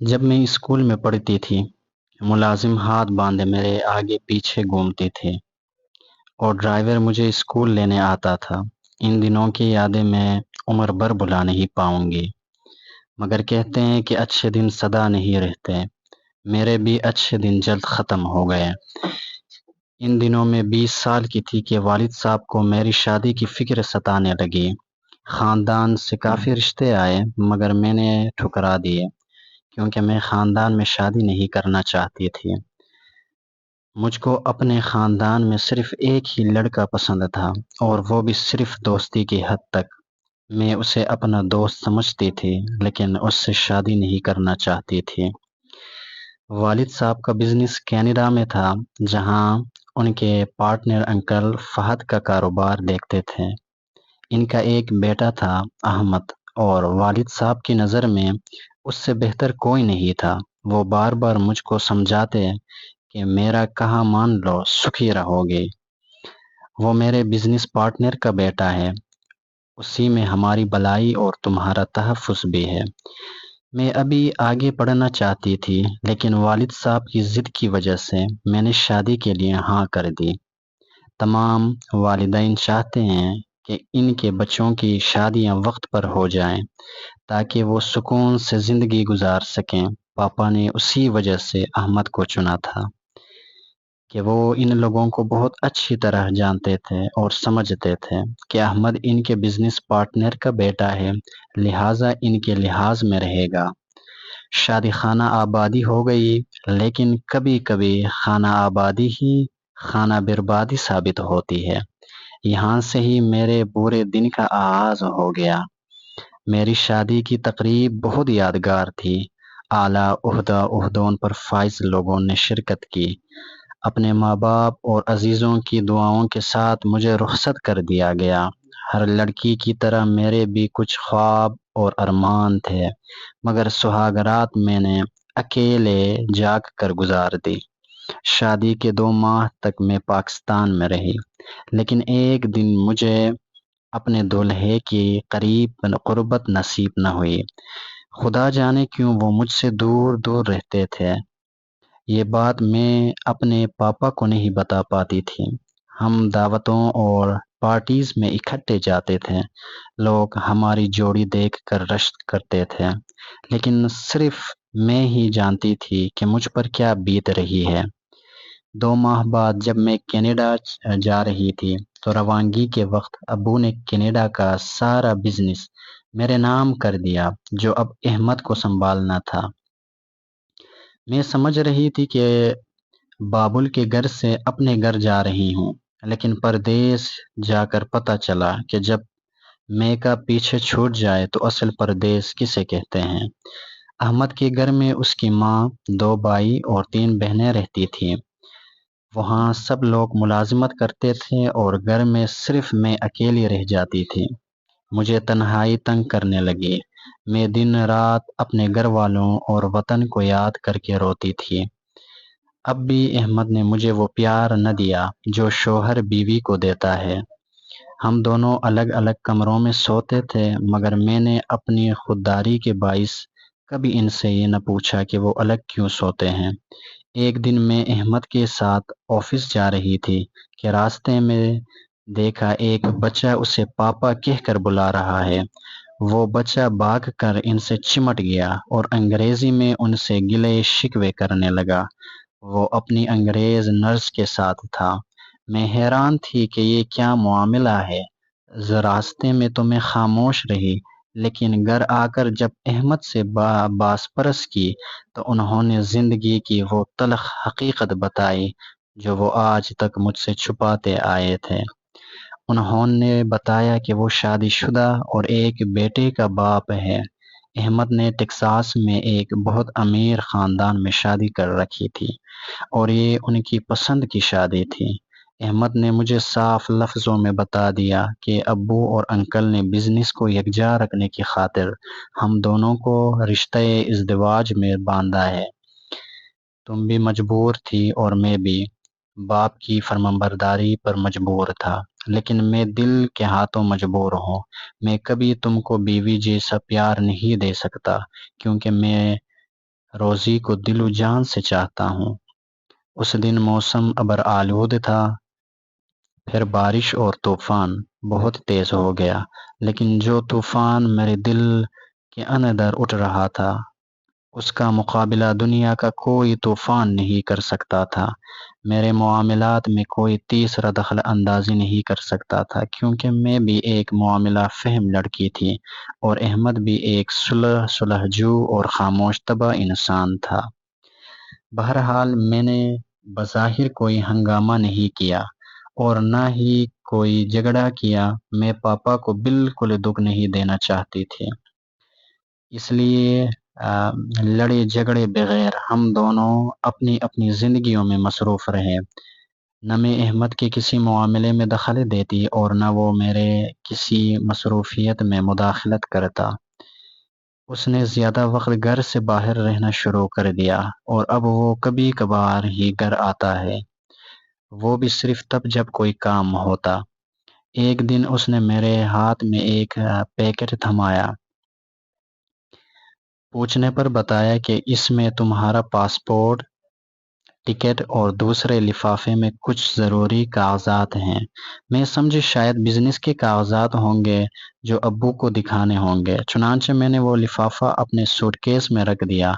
جب میں اسکول میں پڑھتی تھی، ملازم ہاتھ باندھے میرے آگے پیچھے گھومتے تھے اور ڈرائیور مجھے اسکول لینے آتا تھا۔ ان دنوں کی یادیں میں عمر بھر بھلا نہیں پاؤں گی، مگر کہتے ہیں کہ اچھے دن سدا نہیں رہتے۔ میرے بھی اچھے دن جلد ختم ہو گئے۔ ان دنوں میں 20 سال کی تھی کہ والد صاحب کو میری شادی کی فکر ستانے لگی۔ خاندان سے کافی رشتے آئے مگر میں نے ٹھکرا دیے، کیونکہ میں خاندان میں شادی نہیں کرنا چاہتی تھی۔ مجھ کو اپنے خاندان میں صرف ایک ہی لڑکا پسند تھا، اور وہ بھی صرف دوستی کی حد تک۔ میں اسے اپنا دوست سمجھتی تھی، لیکن اس سے شادی نہیں کرنا چاہتی تھی۔ والد صاحب کا بزنس کینیڈا میں تھا، جہاں ان کے پارٹنر انکل فہد کا کاروبار دیکھتے تھے۔ ان کا ایک بیٹا تھا، احمد، اور والد صاحب کی نظر میں اس سے بہتر کوئی نہیں تھا۔ وہ بار بار مجھ کو سمجھاتے کہ میرا کہا مان لو، سکھی رہو گے۔ وہ میرے بزنس پارٹنر کا بیٹا ہے، اسی میں ہماری بلائی اور تمہارا تحفظ بھی ہے۔ میں ابھی آگے پڑھنا چاہتی تھی، لیکن والد صاحب کی ضد کی وجہ سے میں نے شادی کے لیے ہاں کر دی۔ تمام والدین چاہتے ہیں کہ ان کے بچوں کی شادیاں وقت پر ہو جائیں تاکہ وہ سکون سے زندگی گزار سکیں۔ پاپا نے اسی وجہ سے احمد کو چنا تھا کہ وہ ان لوگوں کو بہت اچھی طرح جانتے تھے اور سمجھتے تھے کہ احمد ان کے بزنس پارٹنر کا بیٹا ہے، لہٰذا ان کے لحاظ میں رہے گا۔ شادی خانہ آبادی ہو گئی، لیکن کبھی کبھی خانہ آبادی ہی خانہ بربادی ثابت ہوتی ہے۔ یہاں سے ہی میرے برے دن کا آغاز ہو گیا۔ میری شادی کی تقریب بہت یادگار تھی۔ اعلیٰ عہدوں پر فائز لوگوں نے شرکت کی۔ اپنے ماں باپ اور عزیزوں کی دعاؤں کے ساتھ مجھے رخصت کر دیا گیا۔ ہر لڑکی کی طرح میرے بھی کچھ خواب اور ارمان تھے، مگر سہاگ رات میں نے اکیلے جاگ کر گزار دی۔ شادی کے 2 ماہ تک میں پاکستان میں رہی، لیکن ایک دن مجھے اپنے دولہے کی قربت نصیب نہ ہوئی۔ خدا جانے کیوں وہ مجھ سے دور دور رہتے تھے۔ یہ بات میں اپنے پاپا کو نہیں بتا پاتی تھی۔ ہم دعوتوں اور پارٹیز میں اکٹھے جاتے تھے۔ لوگ ہماری جوڑی دیکھ کر رشک کرتے تھے، لیکن صرف میں ہی جانتی تھی کہ مجھ پر کیا بیت رہی ہے۔ 2 ماہ بعد جب میں کینیڈا جا رہی تھی تو روانگی کے وقت ابو نے کینیڈا کا سارا بزنس میرے نام کر دیا، جو اب احمد کو سنبھالنا تھا۔ میں سمجھ رہی تھی کہ بابل کے گھر سے اپنے گھر جا رہی ہوں، لیکن پردیس جا کر پتہ چلا کہ جب میکا پیچھے چھوٹ جائے تو اصل پردیس کسے کہتے ہیں۔ احمد کے گھر میں اس کی ماں، 2 بھائی اور 3 بہنیں رہتی تھیں۔ وہاں سب لوگ ملازمت کرتے تھے اور گھر میں صرف میں اکیلی رہ جاتی تھی۔ مجھے تنہائی تنگ کرنے لگی۔ میں دن رات اپنے گھر والوں اور وطن کو یاد کر کے روتی تھی۔ اب بھی احمد نے مجھے وہ پیار نہ دیا جو شوہر بیوی کو دیتا ہے۔ ہم دونوں الگ الگ کمروں میں سوتے تھے، مگر میں نے اپنی خودداری کے باعث کبھی ان سے یہ نہ پوچھا کہ وہ الگ کیوں سوتے ہیں۔ ایک دن میں احمد کے ساتھ آفس جا رہی تھی کہ راستے میں دیکھا ایک بچہ اسے پاپا کہہ کر بلا رہا ہے۔ وہ بچہ بھاگ کر ان سے چمٹ گیا اور انگریزی میں ان سے گلے شکوے کرنے لگا۔ وہ اپنی انگریز نرس کے ساتھ تھا۔ میں حیران تھی کہ یہ کیا معاملہ ہے۔ راستے میں تو میں خاموش رہی، لیکن گھر آ کر جب احمد سے باس پرس کی تو انہوں نے زندگی کی وہ تلخ حقیقت بتائی جو وہ آج تک مجھ سے چھپاتے آئے تھے۔ انہوں نے بتایا کہ وہ شادی شدہ اور ایک بیٹے کا باپ ہے۔ احمد نے ٹیکساس میں ایک بہت امیر خاندان میں شادی کر رکھی تھی، اور یہ ان کی پسند کی شادی تھی۔ احمد نے مجھے صاف لفظوں میں بتا دیا کہ ابو اور انکل نے بزنس کو یکجا رکھنے کی خاطر ہم دونوں کو رشتہ ازدواج میں باندھا ہے۔ تم بھی مجبور تھی اور میں بھی۔ باپ کی فرمانبرداری پر مجبور تھا، لیکن میں دل کے ہاتھوں مجبور ہوں۔ میں کبھی تم کو بیوی جیسا پیار نہیں دے سکتا، کیونکہ میں روزی کو دل و جان سے چاہتا ہوں۔ اس دن موسم ابر آلود تھا، پھر بارش اور طوفان بہت تیز ہو گیا، لیکن جو طوفان میرے دل کے اندر اٹھ رہا تھا اس کا مقابلہ دنیا کا کوئی طوفان نہیں کر سکتا تھا۔ میرے معاملات میں کوئی تیسرا دخل اندازی نہیں کر سکتا تھا، کیونکہ میں بھی ایک معاملہ فہم لڑکی تھی اور احمد بھی ایک صلح جو اور خاموش طبع انسان تھا۔ بہرحال میں نے بظاہر کوئی ہنگامہ نہیں کیا اور نہ ہی کوئی جھگڑا کیا۔ میں پاپا کو بالکل دکھ نہیں دینا چاہتی تھی، اس لیے لڑے جھگڑے بغیر ہم دونوں اپنی اپنی زندگیوں میں مصروف رہے۔ نہ میں احمد کے کسی معاملے میں دخل دیتی اور نہ وہ میرے کسی مصروفیت میں مداخلت کرتا۔ اس نے زیادہ وقت گھر سے باہر رہنا شروع کر دیا اور اب وہ کبھی کبھار ہی گھر آتا ہے، وہ بھی صرف تب جب کوئی کام ہوتا۔ ایک دن اس نے میرے ہاتھ میں ایک پیکٹ تھمایا، پوچھنے پر بتایا کہ اس میں تمہارا پاسپورٹ، ٹکٹ اور دوسرے لفافے میں کچھ ضروری کاغذات ہیں۔ میں سمجھی شاید بزنس کے کاغذات ہوں گے جو ابو کو دکھانے ہوں گے، چنانچہ میں نے وہ لفافہ اپنے سوٹ کیس میں رکھ دیا۔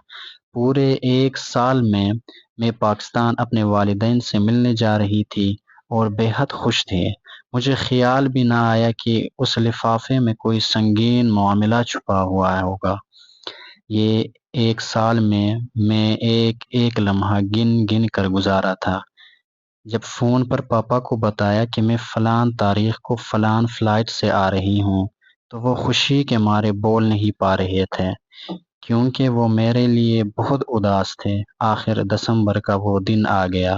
پورے 1 سال میں پاکستان اپنے والدین سے ملنے جا رہی تھی اور بے حد خوش تھی۔ مجھے خیال بھی نہ آیا کہ اس لفافے میں کوئی سنگین معاملہ چھپا ہوا ہوگا۔ یہ 1 سال میں ایک ایک لمحہ گن گن کر گزارا تھا۔ جب فون پر پاپا کو بتایا کہ میں فلاں تاریخ کو فلاں فلائٹ سے آ رہی ہوں تو وہ خوشی کے مارے بول نہیں پا رہے تھے، کیونکہ وہ میرے لیے بہت اداس تھے۔ آخر دسمبر کا وہ دن آ گیا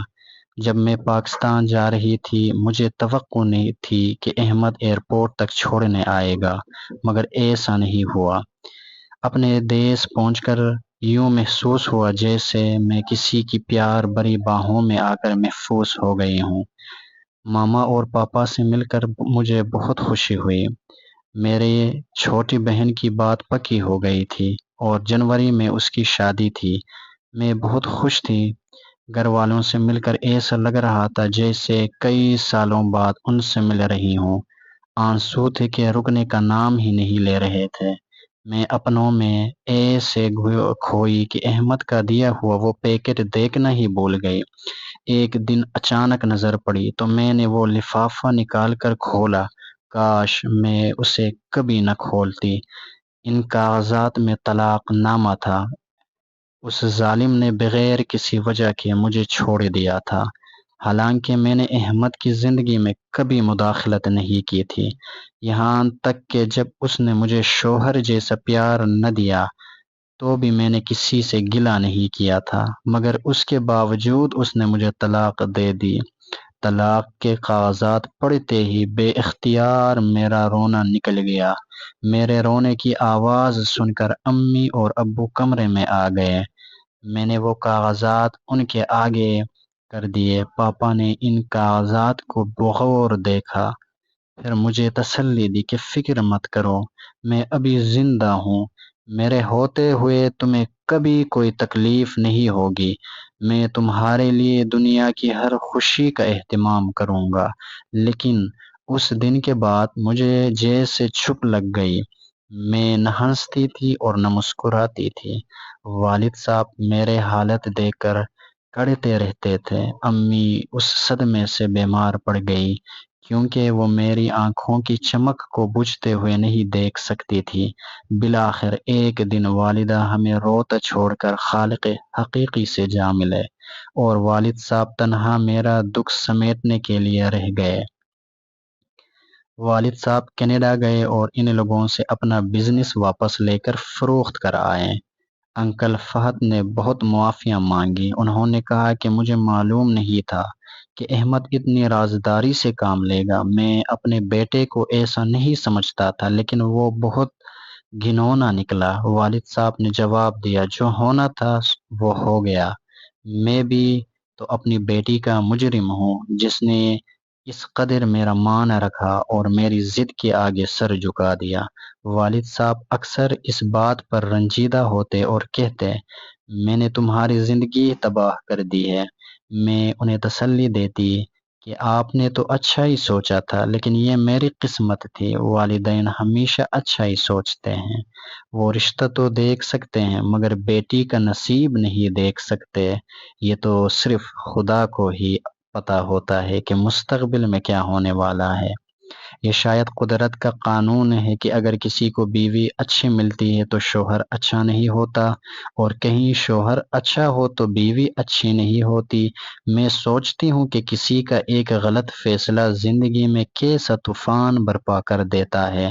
جب میں پاکستان جا رہی تھی۔ مجھے توقع نہیں تھی کہ احمد ایئرپورٹ تک چھوڑنے آئے گا، مگر ایسا نہیں ہوا۔ اپنے دیس پہنچ کر یوں محسوس ہوا جیسے میں کسی کی پیار بھری باہوں میں آ کر محفوظ ہو گئی ہوں۔ ماما اور پاپا سے مل کر مجھے بہت خوشی ہوئی۔ میرے چھوٹی بہن کی بات پکی ہو گئی تھی اور جنوری میں اس کی شادی تھی۔ میں بہت خوش تھی۔ گھر والوں سے مل کر ایسا لگ رہا تھا جیسے کئی سالوں بعد ان سے مل رہی ہوں۔ آنسو تھے کہ رکنے کا نام ہی نہیں لے رہے تھے۔ میں اپنوں میں ایسے کھوئی کہ احمد کا دیا ہوا وہ پیکٹ دیکھنا ہی بھول گئی۔ ایک دن اچانک نظر پڑی تو میں نے وہ لفافہ نکال کر کھولا۔ کاش میں اسے کبھی نہ کھولتی۔ ان کاغذات میں طلاق نامہ تھا۔ اس ظالم نے بغیر کسی وجہ کے مجھے چھوڑ دیا تھا، حالانکہ میں نے احمد کی زندگی میں کبھی مداخلت نہیں کی تھی، یہاں تک کہ جب اس نے مجھے شوہر جیسا پیار نہ دیا تو بھی میں نے کسی سے گلہ نہیں کیا تھا، مگر اس کے باوجود اس نے مجھے طلاق دے دی۔ طلاق کے کاغذات پڑھتے ہی بے اختیار میرا رونا نکل گیا۔ میرے رونے کی آواز سن کر امی اور ابو کمرے میں آ گئے۔ میں نے وہ کاغذات ان کے آگے کر دیے۔ پاپا نے ان کاغذات کو بغور دیکھا، پھر مجھے تسلی دی کہ فکر مت کرو، میں ابھی زندہ ہوں، میرے ہوتے ہوئے تمہیں کبھی کوئی تکلیف نہیں ہوگی، میں تمہارے لیے دنیا کی ہر خوشی کا اہتمام کروں گا۔ لیکن اس دن کے بعد مجھے جیسے چپ لگ گئی۔ میں نہ ہنستی تھی اور نہ مسکراتی تھی۔ والد صاحب میرے حالت دیکھ کر کڑتے رہتے تھے۔ امی اس صدمے سے بیمار پڑ گئی کیونکہ وہ میری آنکھوں کی چمک کو بجھتے ہوئے نہیں دیکھ سکتی تھی۔ بالآخر ایک دن والدہ ہمیں روتا چھوڑ کر خالق حقیقی سے جا ملے اور والد صاحب تنہا میرا دکھ سمیٹنے کے لیے رہ گئے۔ والد صاحب کینیڈا گئے اور ان لوگوں سے اپنا بزنس واپس لے کر فروخت کر آئے۔ انکل فہد نے بہت معافیاں مانگی۔ انہوں نے کہا کہ مجھے معلوم نہیں تھا کہ احمد اتنی رازداری سے کام لے گا۔ میں اپنے بیٹے کو ایسا نہیں سمجھتا تھا، لیکن وہ بہت گھنونا نکلا۔ والد صاحب نے جواب دیا، جو ہونا تھا وہ ہو گیا، میں بھی تو اپنی بیٹی کا مجرم ہوں جس نے اس قدر میرا مان رکھا اور میری ضد کے آگے سر جھکا دیا۔ والد صاحب اکثر اس بات پر رنجیدہ ہوتے اور کہتے، میں نے تمہاری زندگی تباہ کر دی ہے۔ میں انہیں تسلی دیتی کہ آپ نے تو اچھا ہی سوچا تھا، لیکن یہ میری قسمت تھی۔ والدین ہمیشہ اچھا ہی سوچتے ہیں، وہ رشتہ تو دیکھ سکتے ہیں مگر بیٹی کا نصیب نہیں دیکھ سکتے۔ یہ تو صرف خدا کو ہی پتہ ہوتا ہے کہ مستقبل میں کیا ہونے والا ہے۔ یہ شاید قدرت کا قانون ہے کہ اگر کسی کو بیوی اچھی ملتی ہے تو شوہر اچھا نہیں ہوتا، اور کہیں شوہر اچھا ہو تو بیوی اچھی نہیں ہوتی۔ میں سوچتی ہوں کہ کسی کا ایک غلط فیصلہ زندگی میں کیسا طوفان برپا کر دیتا ہے۔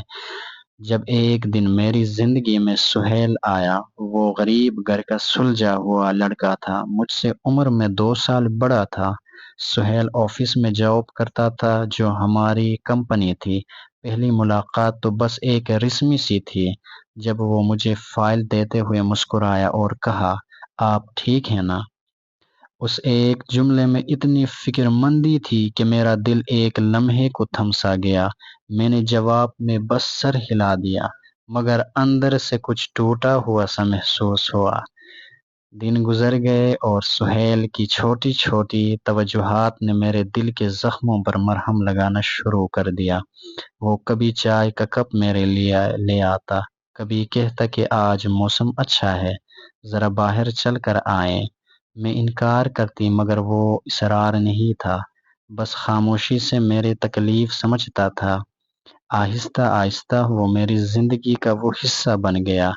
جب ایک دن میری زندگی میں سہیل آیا، وہ غریب گھر کا سلجھا ہوا لڑکا تھا، مجھ سے عمر میں 2 سال بڑا تھا۔ سہیل آفس میں جاب کرتا تھا جو ہماری کمپنی تھی۔ پہلی ملاقات تو بس ایک رسمی سی تھی، جب وہ مجھے فائل دیتے ہوئے مسکرایا اور کہا، آپ ٹھیک ہیں نا؟ اس ایک جملے میں اتنی فکر مندی تھی کہ میرا دل ایک لمحے کو تھم سا گیا۔ میں نے جواب میں بس سر ہلا دیا، مگر اندر سے کچھ ٹوٹا ہوا سا محسوس ہوا۔ دن گزر گئے اور سہیل کی چھوٹی چھوٹی توجہات نے میرے دل کے زخموں پر مرہم لگانا شروع کر دیا۔ وہ کبھی چائے کا کپ میرے لیے لے آتا، کبھی کہتا کہ آج موسم اچھا ہے، ذرا باہر چل کر آئیں۔ میں انکار کرتی مگر وہ اصرار نہیں تھا، بس خاموشی سے میری تکلیف سمجھتا تھا۔ آہستہ آہستہ وہ میری زندگی کا وہ حصہ بن گیا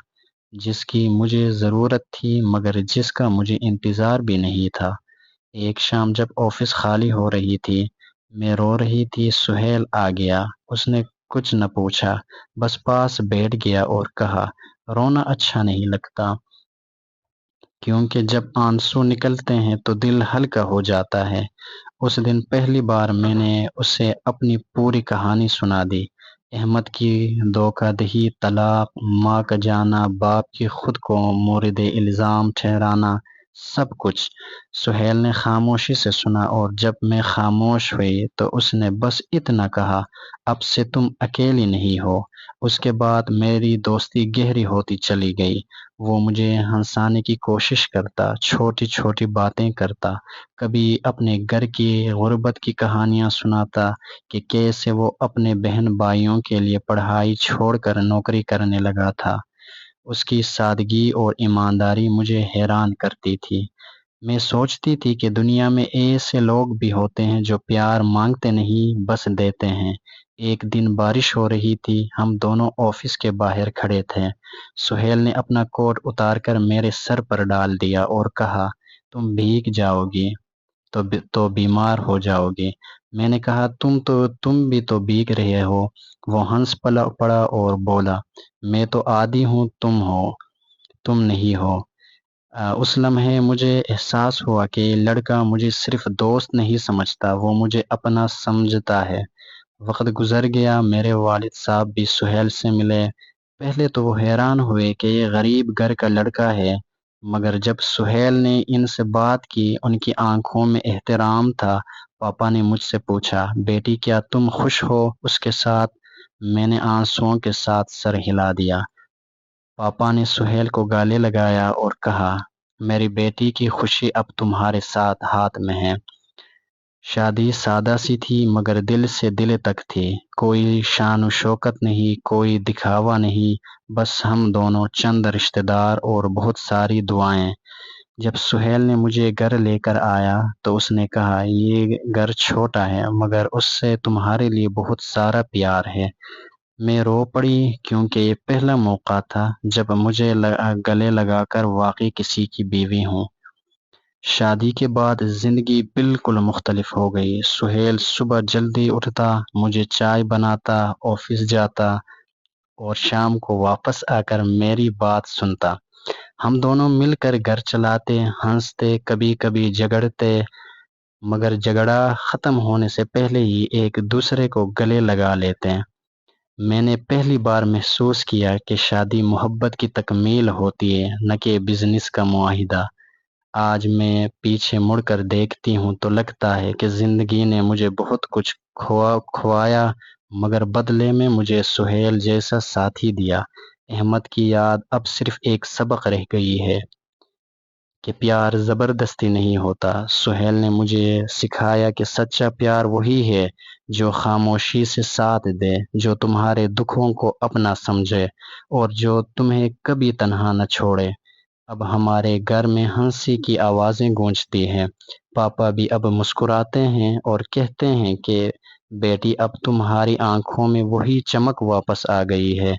جس کی مجھے ضرورت تھی مگر جس کا مجھے انتظار بھی نہیں تھا۔ ایک شام جب آفس خالی ہو رہی تھی، میں رو رہی تھی، سہیل آ گیا۔ اس نے کچھ نہ پوچھا، بس پاس بیٹھ گیا اور کہا، رونا اچھا نہیں لگتا، کیونکہ جب آنسو نکلتے ہیں تو دل ہلکا ہو جاتا ہے۔ اس دن پہلی بار میں نے اسے اپنی پوری کہانی سنا دی، احمد کی دھوکہ دہی، طلاق، ماں کا جانا، باپ کی خود کو مورد الزام ٹھہرانا، سب کچھ۔ سہیل نے خاموشی سے سنا اور جب میں خاموش ہوئی تو اس نے بس اتنا کہا، اب سے تم اکیلی نہیں ہو۔ اس کے بعد میری دوستی گہری ہوتی چلی گئی۔ وہ مجھے ہنسانے کی کوشش کرتا، چھوٹی چھوٹی باتیں کرتا، کبھی اپنے گھر کی غربت کی کہانیاں سناتا کہ کیسے وہ اپنے بہن بھائیوں کے لیے پڑھائی چھوڑ کر نوکری کرنے لگا تھا۔ اس کی سادگی اور ایمانداری مجھے حیران کرتی تھی۔ میں سوچتی تھی کہ دنیا میں ایسے لوگ بھی ہوتے ہیں جو پیار مانگتے نہیں، بس دیتے ہیں۔ ایک دن بارش ہو رہی تھی، ہم دونوں آفس کے باہر کھڑے تھے۔ سہیل نے اپنا کوٹ اتار کر میرے سر پر ڈال دیا اور کہا، تم بھیگ جاؤ گی تو بیمار ہو جاؤ گی۔ میں نے کہا، تم بھی تو بھیگ رہے ہو۔ وہ ہنس پڑا اور بولا، میں تو عادی ہوں، تم نہیں ہو۔ اس لمحے مجھے احساس ہوا کہ یہ لڑکا مجھے صرف دوست نہیں سمجھتا، وہ مجھے اپنا سمجھتا ہے۔ وقت گزر گیا، میرے والد صاحب بھی سہیل سے ملے۔ پہلے تو وہ حیران ہوئے کہ یہ غریب گھر کا لڑکا ہے، مگر جب سہیل نے ان سے بات کی، ان کی آنکھوں میں احترام تھا۔ پاپا نے مجھ سے پوچھا، بیٹی کیا تم خوش ہو اس کے ساتھ؟ میں نے آنسوؤں کے ساتھ سر ہلا دیا۔ پاپا نے سہیل کو گالے لگایا اور کہا، میری بیٹی کی خوشی اب تمہارے ساتھ ہاتھ میں ہے۔ شادی سادہ سی تھی مگر دل سے دل تک تھی، کوئی شان و شوکت نہیں، کوئی دکھاوا نہیں، بس ہم دونوں، چند رشتہ دار اور بہت ساری دعائیں۔ جب سہیل نے مجھے گھر لے کر آیا تو اس نے کہا، یہ گھر چھوٹا ہے مگر اس سے تمہارے لیے بہت سارا پیار ہے۔ میں رو پڑی کیونکہ یہ پہلا موقع تھا جب مجھے گلے لگا کر واقعی کسی کی بیوی ہوں۔ شادی کے بعد زندگی بالکل مختلف ہو گئی۔ سہیل صبح جلدی اٹھتا، مجھے چائے بناتا، آفس جاتا اور شام کو واپس آ کر میری بات سنتا۔ ہم دونوں مل کر گھر چلاتے، ہنستے، کبھی کبھی جھگڑتے، مگر جھگڑا ختم ہونے سے پہلے ہی ایک دوسرے کو گلے لگا لیتے۔ میں نے پہلی بار محسوس کیا کہ شادی محبت کی تکمیل ہوتی ہے، نہ کہ بزنس کا معاہدہ۔ آج میں پیچھے مڑ کر دیکھتی ہوں تو لگتا ہے کہ زندگی نے مجھے بہت کچھ کھوایا، مگر بدلے میں مجھے سہیل جیسا ساتھی دیا۔ احمد کی یاد اب صرف ایک سبق رہ گئی ہے کہ پیار زبردستی نہیں ہوتا۔ سہیل نے مجھے سکھایا کہ سچا پیار وہی ہے جو خاموشی سے ساتھ دے، جو تمہارے دکھوں کو اپنا سمجھے، اور جو تمہیں کبھی تنہا نہ چھوڑے۔ اب ہمارے گھر میں ہنسی کی آوازیں گونجتی ہیں، پاپا بھی اب مسکراتے ہیں اور کہتے ہیں کہ بیٹی اب تمہاری آنکھوں میں وہی چمک واپس آ گئی ہے۔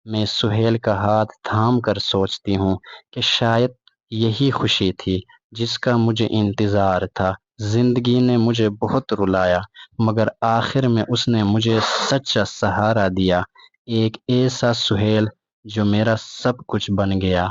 میں سہیل کا ہاتھ تھام کر سوچتی ہوں کہ شاید یہی خوشی تھی جس کا مجھے انتظار تھا۔ زندگی نے مجھے بہت رلایا، مگر آخر میں اس نے مجھے سچا سہارا دیا، ایک ایسا سہیل جو میرا سب کچھ بن گیا۔